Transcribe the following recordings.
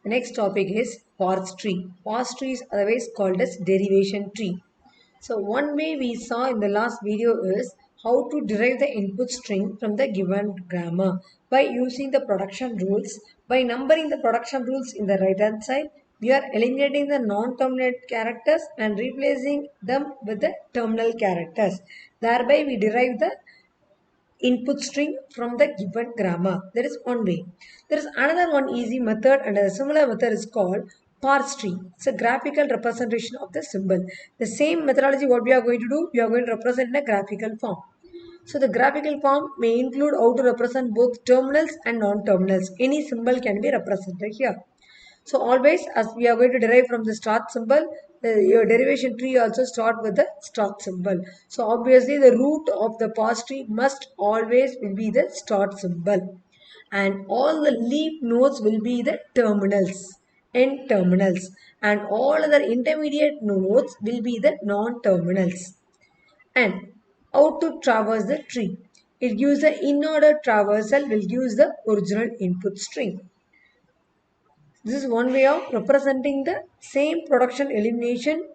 The next topic is ParseTree. ParseTree is otherwise called as derivation tree. So one way we saw in the last video is how to derive the input string from the given grammar by using the production rules. By numbering the production rules in the right hand side, we are eliminating the non-terminal characters and replacing them with the terminal characters. Thereby we derive the input string from the given grammar. That is one way. There is another one easy method, and a similar method is called ParseTree. It's a graphical representation of the symbol. The same methodology what we are going to do, we are going to represent in a graphical form. So the graphical form may include how to represent both terminals and non-terminals. Any symbol can be represented here. So always, as we are going to derive from the start symbol, your derivation tree also start with the start symbol. So obviously the root of the parse tree must always will be the start symbol. And all the leaf nodes will be the terminals, end terminals. And all other intermediate nodes will be the non-terminals. And how to traverse the tree. It gives the in-order traversal will use the original input string. This is one way of representing the same production elimination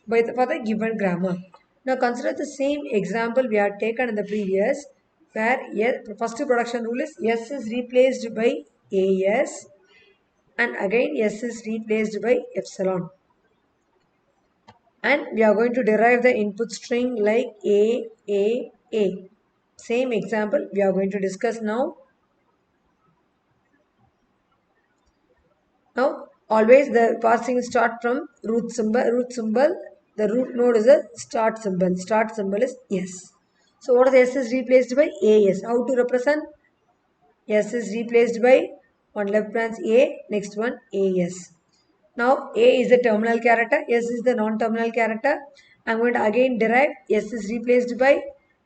for the given grammar. Now consider the same example we had taken in the previous, where first production rule is S is replaced by AS, and again S is replaced by epsilon. And we are going to derive the input string like A. Same example we are going to discuss now. Now, always the parsing start from root symbol. The root node is a start symbol. Start symbol is S. So, what is S is replaced by AS? How to represent? S is replaced by one left branch A, next one AS. Now, A is the terminal character, S is the non-terminal character. I am going to again derive S is replaced by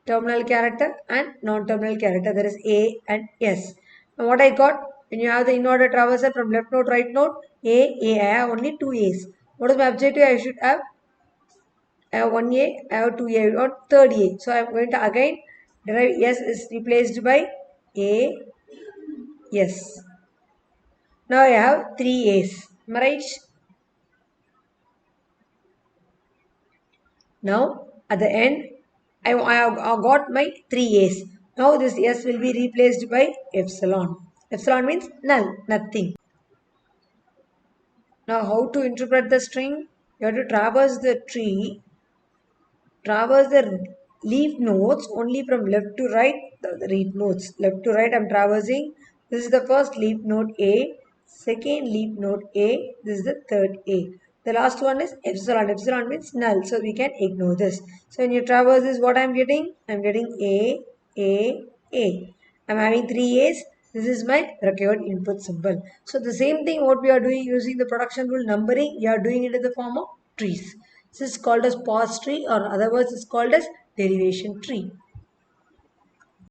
terminal character and non-terminal character, that is A and S. Now, what I got? When you have the in-order traversal from left node, right node, A, I have only two A's. What is my objective? I should have one A, I have two A, or third A. So, I am going to again derive S is replaced by A, S. Now, I have three A's. Am I right? Now, at the end, I have got my three A's. Now, this S will be replaced by epsilon. Epsilon means null, nothing. Now, how to interpret the string? You have to traverse the tree, traverse the leaf nodes only from left to right, the leaf nodes. Left to right, I am traversing. This is the first leaf node A, second leaf node A, this is the third A. The last one is epsilon. Epsilon means null, so we can ignore this. So when you traverse this, what I am getting? I am getting A. I am having three A's. This is my required input symbol. So the same thing what we are doing using the production rule numbering, we are doing it in the form of trees. This is called as parse tree, or otherwise is called as derivation tree.